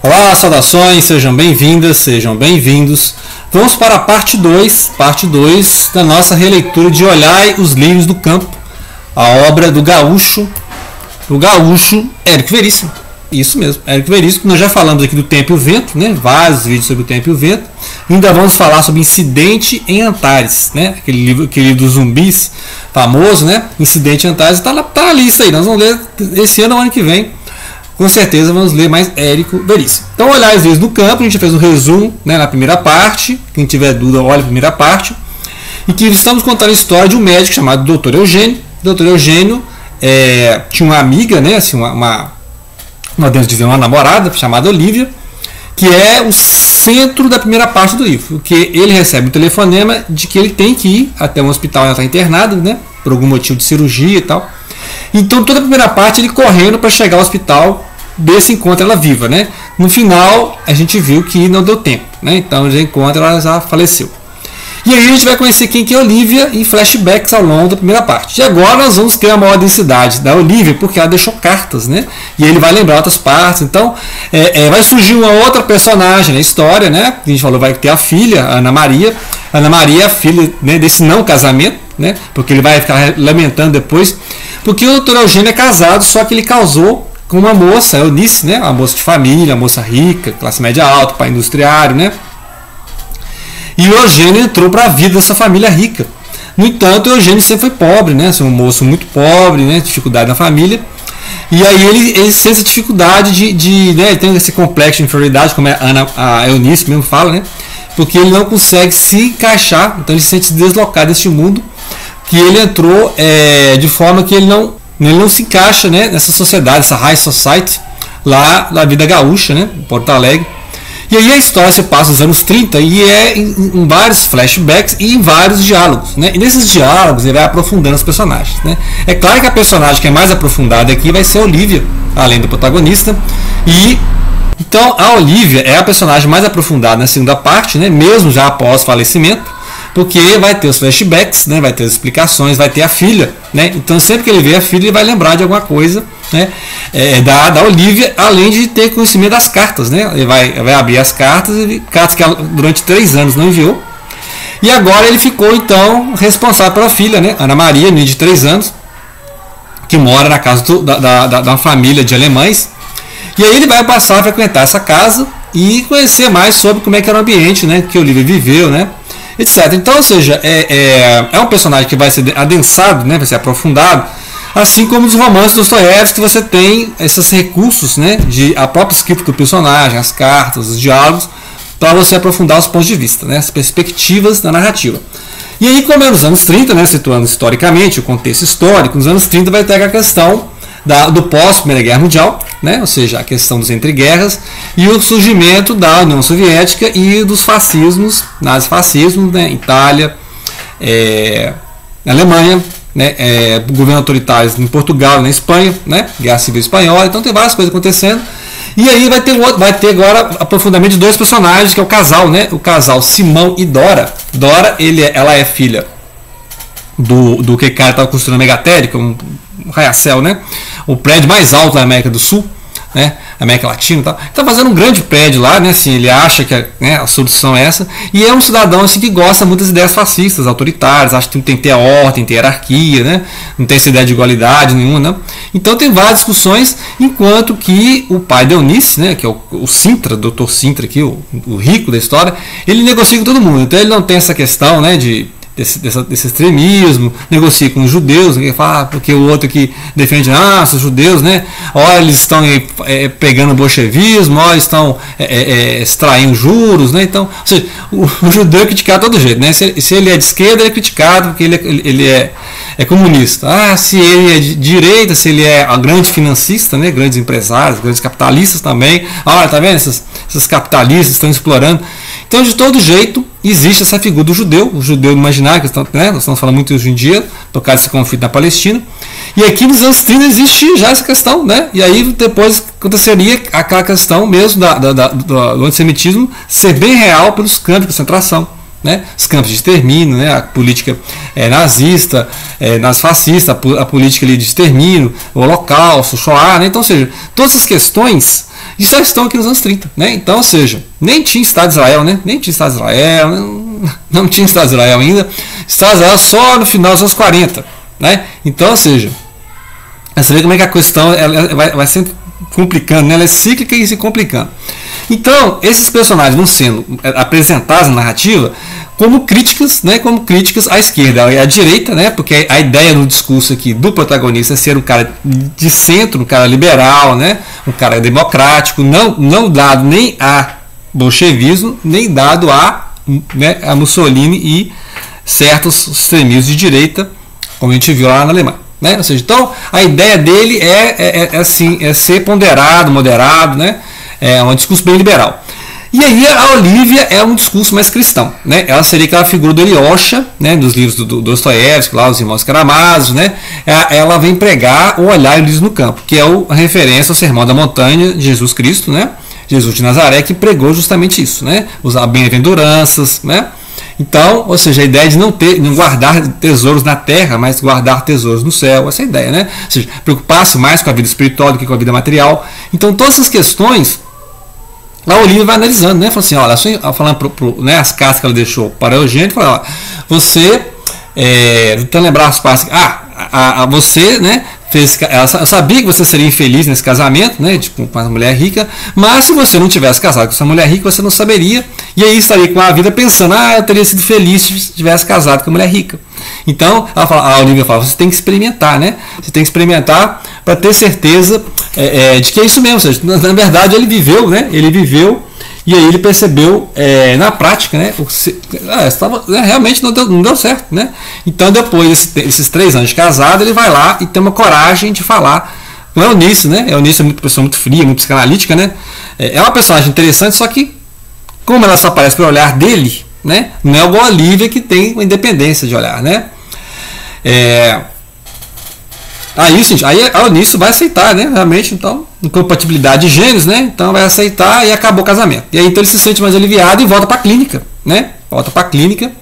Olá, saudações, sejam bem-vindas, sejam bem-vindos. Vamos para a parte 2 da nossa releitura de Olhai os Lírios do Campo, a obra do gaúcho Érico Veríssimo. Isso mesmo, Érico Veríssimo. Nós já falamos aqui do Tempo e o Vento, né? Vários vídeos sobre o Tempo e o Vento. Ainda vamos falar sobre Incidente em Antares, né? Aquele livro dos zumbis famoso, né? Incidente em Antares, está na lista aí. Nós vamos ler esse ano ou ano que vem. Com certeza vamos ler mais Érico Veríssimo. Então, Olhar os Lírios do Campo, a gente fez um resumo, né, na primeira parte. Quem tiver dúvida, olha a primeira parte. E que estamos contando a história de um médico chamado Dr. Eugênio. Dr. Eugênio tinha uma amiga, né, assim, uma namorada chamada Olívia, que é o centro da primeira parte do livro, porque ele recebe um telefonema de que ele tem que ir até um hospital, ela está internada, né, por algum motivo de cirurgia e tal. Então toda a primeira parte ele correndo para chegar ao hospital, desse encontro ela viva, né? No final a gente viu que não deu tempo, né? Então já encontra, ela já faleceu. E aí a gente vai conhecer quem que é a Olívia em flashbacks ao longo da primeira parte. E agora nós vamos ter a maior densidade da Olívia, porque ela deixou cartas, né? E ele vai lembrar outras partes. Então vai surgir uma outra personagem na história, né? A gente falou, vai ter a filha, a Ana Maria. A Ana Maria é a filha, né, desse não casamento, né? Porque ele vai ficar lamentando depois. Porque o Dr. Eugênio é casado, só que ele casou com uma moça, Eunice, né? Uma moça de família, uma moça rica, classe média alta, pai industriário, né? E o Eugênio entrou para a vida dessa família rica. No entanto, o Eugênio sempre foi pobre, né? Um moço muito pobre, né? Dificuldade na família. E aí ele sente essa dificuldade né? Ele tem esse complexo de inferioridade, como a Eunice mesmo fala, né? Porque ele não consegue se encaixar, então ele se sente deslocado deste mundo que ele entrou de forma que ele não se encaixa, né, nessa sociedade, essa high society, lá na vida gaúcha, né, em Porto Alegre. E aí a história se passa nos anos 30 e em vários flashbacks e em vários diálogos, né? E nesses diálogos ele vai aprofundando os personagens, né? É claro que a personagem que é mais aprofundada aqui vai ser a Olívia, além do protagonista. E então a Olívia é a personagem mais aprofundada na segunda parte, né? Mesmo já após o falecimento, porque vai ter os flashbacks, né? Vai ter as explicações, vai ter a filha, né? Então sempre que ele vê a filha ele vai lembrar de alguma coisa, né? Da Olívia, além de ter conhecimento das cartas, né? Ele vai abrir as cartas que ela durante 3 anos não enviou. E agora ele ficou então responsável pela filha, né? Ana Maria, menina de 3 anos, que mora na casa da uma família de alemães. E aí ele vai passar a frequentar essa casa e conhecer mais sobre como é que era o ambiente, né? Que a Olívia viveu, né? Etc. Então, ou seja, é um personagem que vai ser adensado, né? Vai ser aprofundado. Assim como os romances do Dostoiévski, você tem esses recursos, né, a própria escrita do personagem, as cartas, os diálogos, para você aprofundar os pontos de vista, né, as perspectivas da narrativa. E aí, como é nos anos 30, né, situando historicamente o contexto histórico, nos anos 30 vai ter a questão do pós-Primeira Guerra Mundial, né, ou seja, a questão dos entreguerras e o surgimento da União Soviética e dos fascismos, nazifascismos, né, Itália, Alemanha, né, governo autoritário em Portugal, na Espanha, né, Guerra Civil Espanhola. Então tem várias coisas acontecendo. E aí vai ter agora aprofundamento de 2 personagens, que é o casal, né, o casal Simão e Dora. Dora, ela é filha do que cara estava construindo a Megatéria, que é um arranha-céu, né, o prédio mais alto da América do Sul, né, América Latina e tal. Está fazendo um grande prédio lá, né, assim, ele acha que a solução é essa, e é um cidadão assim, que gosta muito das ideias fascistas, autoritárias, acha que tem que ter a ordem, tem que ter hierarquia, né, não tem essa ideia de igualdade nenhuma, né? Então tem várias discussões, enquanto que o pai de Eunice, né, que é o Sintra, Dr. Sintra aqui, o rico da história, ele negocia com todo mundo, então ele não tem essa questão, né, desse extremismo, negocia com os judeus, né, porque o outro que defende, os judeus, né, olha, eles estão pegando o bolchevismo, olha, eles estão extraindo juros, né, então, ou seja, o judeu é criticado de todo jeito, né, se ele é de esquerda, ele é criticado porque ele é comunista, se ele é de direita, se ele é grande financista, né, grandes empresários, grandes capitalistas também, olha, tá vendo, esses capitalistas estão explorando. Então, de todo jeito, existe essa figura do judeu, o judeu imaginário, né? Nós estamos falando muito hoje em dia, por causa desse conflito na Palestina. E aqui nos anos 30 existe já essa questão, né? E aí depois aconteceria aquela questão mesmo do antissemitismo ser bem real pelos campos de concentração. né, os campos de extermínio, né, a política nazista, nazifascista, a política ali de extermínio, o Holocausto, o Shoah, né, então, ou seja, todas essas questões e só estão aqui nos anos 30, né? Então, ou seja, nem tinha Estado de Israel, né? Nem tinha Estado de Israel, não tinha Estado de Israel ainda. Estado de Israel só no final dos anos 40, né? Então, ou seja, você vê como é que a questão ela vai sempre complicando, né? Ela é cíclica e se complicando. Então, esses personagens vão sendo apresentados na narrativa como críticas, né, como críticas à esquerda e à direita, né, porque a ideia no discurso aqui do protagonista é ser um cara de centro, um cara liberal, né, um cara democrático, não dado nem a bolchevismo, nem dado a, né, a Mussolini e certos extremismos de direita, como a gente viu lá na Alemanha. Né? Ou seja, então a ideia dele é ser ponderado, moderado, né? É um discurso bem liberal. E aí a Olivia é um discurso mais cristão, né? Ela seria aquela figura do Elisha, né? Dos livros do Dostoiévski, lá os Irmãos Karamazov, né? Ela vem pregar o olhar e o no campo, que é a referência ao Sermão da Montanha de Jesus Cristo, né? Jesus de Nazaré, que pregou justamente isso, né? Usar bem-aventuranças, né? Então, ou seja, a ideia de não guardar tesouros na terra, mas guardar tesouros no céu, essa é a ideia, né? Ou seja, preocupar-se mais com a vida espiritual do que com a vida material. Então, todas essas questões a Olivia vai analisando, né? Fala assim, olha, falando né, as cartas que ela deixou para o Eugênio, fala, olha, você, tentando lembrar as partes, você, né, eu sabia que você seria infeliz nesse casamento, né, tipo, com uma mulher rica, mas se você não tivesse casado com essa mulher rica, você não saberia, e aí estaria com a vida pensando, eu teria sido feliz se tivesse casado com uma mulher rica. Então, a Olivia fala, você tem que experimentar, né? Você tem que experimentar para ter certeza de que é isso mesmo. Ou seja, na verdade, ele viveu, né? Ele viveu e aí ele percebeu na prática, né? Realmente não deu certo, né? Então, depois desses 3 anos de casado, ele vai lá e tem uma coragem de falar com a Eunice, né? A Eunice é uma pessoa muito fria, muito psicanalítica, né? É uma personagem interessante, só que como ela só aparece pelo olhar dele, né? Não é igual a Olivia, que tem uma independência de olhar, né? Aí a Eunice vai aceitar, né? Realmente, então, incompatibilidade de gênios, né? Então vai aceitar e acabou o casamento. E aí então ele se sente mais aliviado e volta para a clínica, né? Volta para a clínica.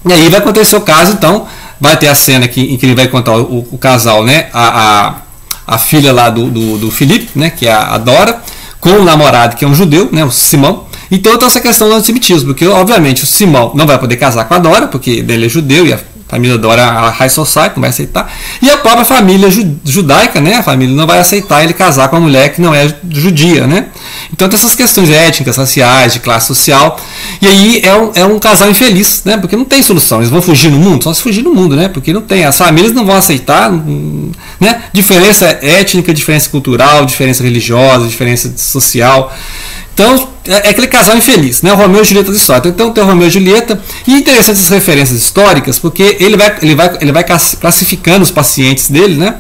E aí vai acontecer o caso, então, vai ter a cena em que ele vai contar o casal, né? A filha lá do Felipe, né? Que é a Dora, com o namorado que é um judeu, né? O Simão. Então tem essa questão do antissemitismo, porque obviamente o Simão não vai poder casar com a Dora, porque ele é judeu e a família Dora é a high society, não vai aceitar. E a própria família judaica, né, a família não vai aceitar ele casar com uma mulher que não é judia, né? Então tem essas questões étnicas, raciais, de classe social. E aí é um casal infeliz, né? Porque não tem solução. Eles vão fugir no mundo? Só se fugir no mundo, né? Porque não tem. As famílias não vão aceitar, né? Diferença étnica, diferença cultural, diferença religiosa, diferença social. Então, é aquele casal infeliz, né? O Romeu e Julieta da história. Então, tem o Romeu e Julieta. E interessante essas referências históricas, porque ele vai classificando os pacientes dele, né?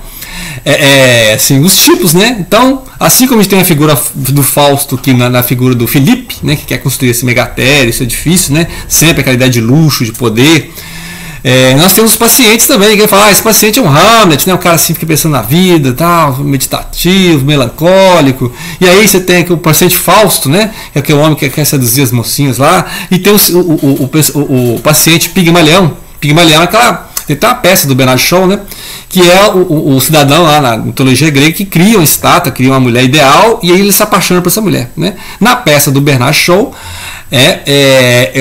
Assim, os tipos, né? Então, assim como a gente tem a figura do Fausto aqui na figura do Felipe, né? Que quer construir esse megatério, esse edifício, né? Sempre aquela ideia de luxo, de poder. Nós temos os pacientes também, que falam, esse paciente é um Hamlet, né? Um cara assim fica pensando na vida, tal, meditativo, melancólico. E aí você tem aqui o paciente Fausto, né? Que é aquele homem que quer seduzir as mocinhas lá. E tem o paciente Pigmalião. Pigmalião é aquela. Ele tem uma peça do Bernard Shaw, né? Que é o cidadão lá na mitologia grega que cria uma estátua, cria uma mulher ideal e aí ele se apaixona por essa mulher, né? Na peça do Bernard Shaw,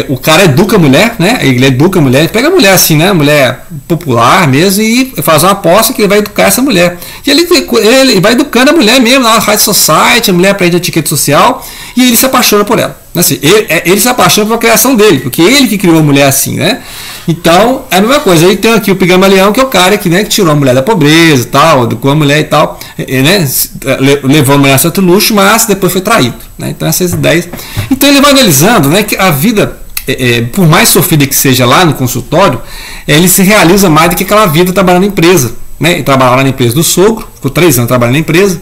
o cara educa a mulher, né? Ele educa a mulher, ele pega a mulher assim, né? Mulher popular mesmo e faz uma aposta que ele vai educar essa mulher. E ele vai educando a mulher mesmo na high society, a mulher aprende etiqueta social e ele se apaixona por ela. Assim, ele se apaixona pela criação dele, porque ele que criou a mulher assim, né? Então, é a mesma coisa. Aí tem aqui o Pigmalião, que é o cara que, né, que tirou a mulher da pobreza e tal, educou a mulher e tal, né, levou a mulher a certo luxo, mas depois foi traído. Né? Então, essas ideias. Então, ele vai analisando, né, que a vida, por mais sofrida que seja lá no consultório, ele se realiza mais do que aquela vida trabalhando na empresa. Né? Ele trabalhava na empresa do sogro, ficou 3 anos trabalhando na empresa.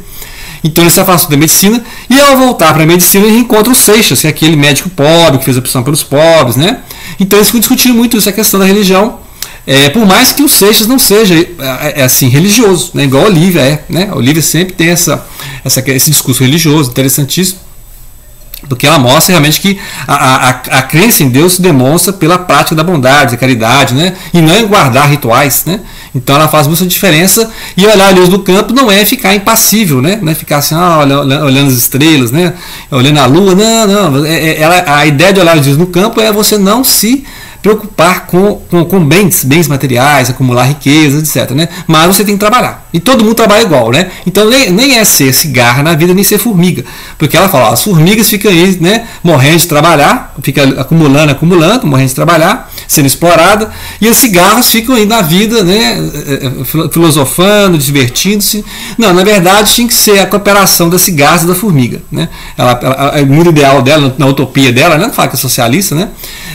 Então ele se afastou da medicina e ao voltar para a medicina ele encontra o Seixas, que é aquele médico pobre que fez a opção pelos pobres, né? Então eles ficam discutindo muito essa questão da religião, por mais que o Seixas não seja assim religioso, né? Igual a Olivia né? A Olivia sempre tem esse discurso religioso, interessantíssimo. Porque ela mostra realmente que a crença em Deus se demonstra pela prática da bondade, da caridade, né? E não em guardar rituais, né? Então ela faz muita diferença, e olhar a luz do campo não é ficar impassível, né? Não é ficar assim, olhando as estrelas, né? Olhando a lua, não. A ideia de olhar a luz no campo é você não se preocupar com bens materiais, acumular riqueza, etc. Né? Mas você tem que trabalhar. E todo mundo trabalha igual, né? Então nem é ser cigarra na vida, nem ser formiga. Porque ela fala, as formigas ficam aí, né, morrendo de trabalhar, fica acumulando, morrendo de trabalhar, sendo explorada, e os cigarros ficam aí na vida, né, filosofando, divertindo-se. Não, na verdade tinha que ser a cooperação das cigarras e da formiga. Né? O mundo ideal dela, na utopia dela, né, não fala que é socialista, né?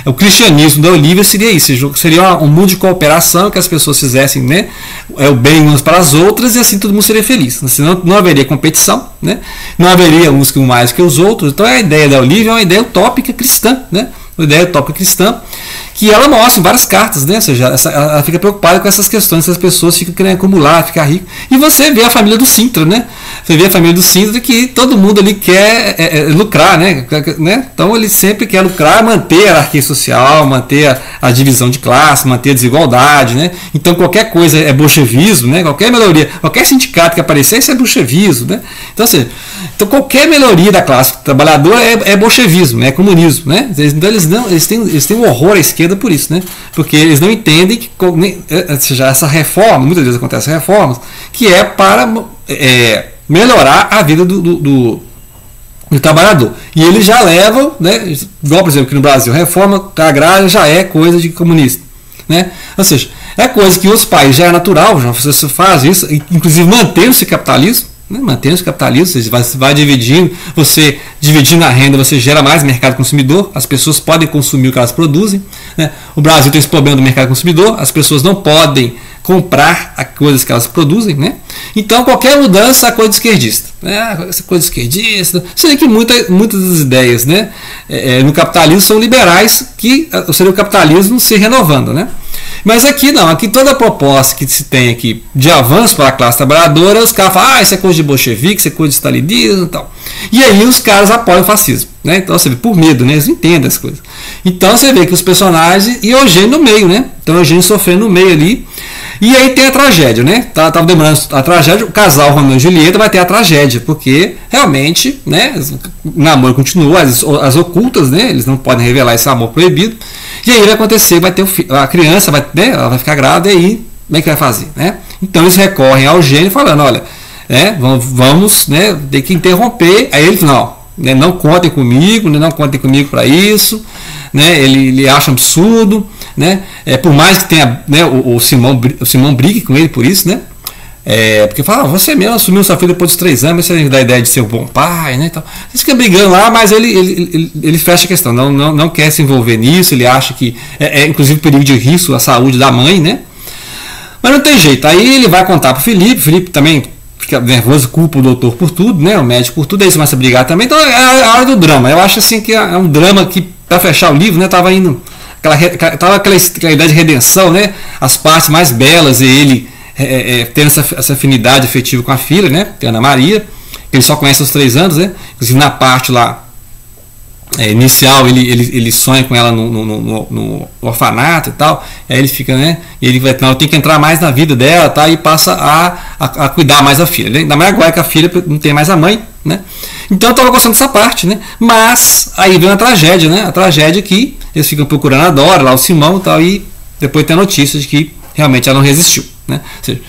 O cristianismo da Olivia seria isso, seria um mundo de cooperação, que as pessoas fizessem, né, o bem umas para as outras, e assim todo mundo seria feliz. Senão não haveria competição, né, não haveria uns que um mais que os outros. Então a ideia da Olivia é uma ideia utópica cristã, né, uma ideia utópica cristã, que ela mostra em várias cartas, né? Ou seja, ela fica preocupada com essas questões, que as pessoas ficam querendo acumular, ficar rico. E você vê a família do Sintra, né? Você vê a família do Sintra, que todo mundo ali quer lucrar, né? Então ele sempre quer lucrar, manter a hierarquia social, manter a divisão de classe, manter a desigualdade, né? Então qualquer coisa é bolchevismo, né? Qualquer melhoria, qualquer sindicato que aparecer, isso é bolchevismo, né? Então qualquer melhoria da classe trabalhadora é bolchevismo, é comunismo, né? Então eles têm um horror à esquerda por isso, né? Porque eles não entendem que seja, essa reforma, muitas vezes acontecem reformas, que é para melhorar a vida do trabalhador. E eles já levam, né, igual por exemplo aqui no Brasil, reforma agrária já é coisa de comunista. Né? Ou seja, é coisa que os países já é natural, já você faz isso, inclusive mantendo-se capitalismo. Mantendo o capitalismo, você vai dividindo, você dividindo a renda, você gera mais mercado consumidor, as pessoas podem consumir o que elas produzem. Né? O Brasil tem esse problema do mercado consumidor, as pessoas não podem comprar as coisas que elas produzem. Né? Então qualquer mudança é coisa de esquerdista. Né? Essa coisa de esquerdista. Você vê que muitas das ideias, né, no capitalismo são liberais, que seria o capitalismo se renovando. Né? Mas aqui não, aqui toda a proposta que se tem aqui de avanço para a classe trabalhadora, os caras falam, isso é coisa de bolchevique, isso é coisa de stalinismo e tal. E aí os caras apoiam o fascismo. Né? Então você vê, por medo, né? Eles não entendem as coisas. Então você vê que os personagens, e Eugênio no meio, né? Então Eugênio sofrendo no meio ali. E aí tem a tragédia, né? Tava demorando a tragédia, o casal Romeu e Julieta vai ter a tragédia, porque realmente, né, o namoro continua, as ocultas, né? Eles não podem revelar esse amor proibido. E aí vai acontecer, vai ter a criança, né, ela vai ficar grávida, e aí como é que vai fazer? Né? Então eles recorrem ao Eugênio falando, olha, vamos, né, ter que interromper. Aí ele fala, não contem comigo, não contem comigo para isso. Né, ele acha um absurdo, né, por mais que tenha, né, o Simão brigue com ele por isso, né, porque fala, você mesmo assumiu sua filha depois dos 3 anos, você dá a ideia de ser um bom pai, né, então, eles ficam brigando lá, mas ele fecha a questão, não quer se envolver nisso, ele acha que inclusive perigo de risco à saúde da mãe, né, mas não tem jeito. Aí ele vai contar para o Felipe também fica nervoso, culpa o doutor por tudo, né, o médico por tudo, aí eles começam a brigar também. Então é a hora do drama. Eu acho assim que é um drama que, para fechar o livro, né, tava indo aquela ideia de redenção, né, as partes mais belas, e ele tendo essa afinidade afetiva com a filha, né, que é Ana Maria, que ele só conhece aos 3 anos, né, inclusive na parte lá inicial ele sonha com ela no orfanato e tal, aí ele fica, né, e ele vai, tem que entrar mais na vida dela, tá, e passa a cuidar mais da filha, né? Ainda mais agora que a filha não tem mais a mãe, né? Então eu estava gostando dessa parte, né? Mas aí vem a tragédia, né? A tragédia que eles ficam procurando a Dora, lá o Simão e tal, e depois tem a notícia de que realmente ela não resistiu, né? Ou seja,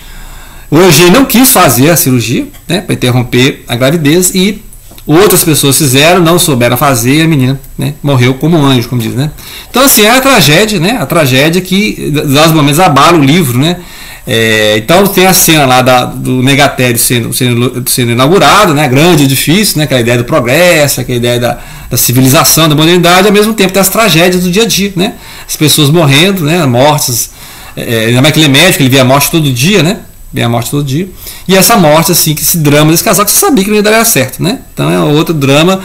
o Eugênio não quis fazer a cirurgia, né, para interromper a gravidez, e outras pessoas fizeram, não souberam fazer, e a menina, né, morreu como um anjo, como diz, né? Então assim, é a tragédia, né? A tragédia que nos momentos abala o livro, né? Então tem a cena lá do Negatério sendo inaugurado, né? Grande edifício, né? Aquela ideia do progresso, aquela ideia da civilização, da modernidade, ao mesmo tempo tem as tragédias do dia a dia, né? As pessoas morrendo, né? Mortes, ainda mais que ele é médico, ele vê a morte todo dia, né? Vê a morte todo dia. E essa morte, assim, que esse drama desse casal, que você sabia que não ia dar certo, né? Então é outro drama.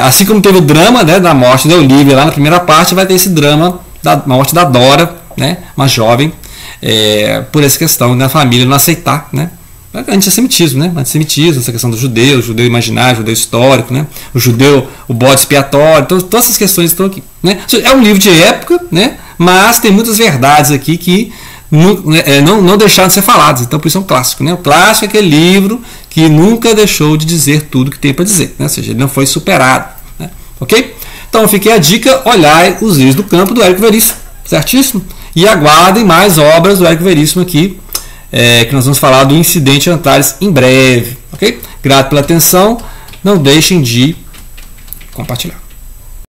Assim como teve o drama, né, da morte da Olivia lá na primeira parte, vai ter esse drama da morte da Dora, né? Uma jovem, por essa questão da família não aceitar, né? Antissemitismo, né? Antissemitismo, essa questão do judeu imaginário, judeu histórico, né? O judeu, o bode expiatório, todas essas questões estão aqui, né? É um livro de época, né? Mas tem muitas verdades aqui que não deixaram de ser faladas, então por isso é um clássico, né? O clássico é aquele livro que nunca deixou de dizer tudo que tem para dizer, né? Ou seja, ele não foi superado, né? Ok? Então fiquei a dica, olhai os livros do campo do Érico Veríssimo, certíssimo? E aguardem mais obras do Érico Veríssimo aqui, que nós vamos falar do Incidente Antares em breve, ok? Grato pela atenção, não deixem de compartilhar.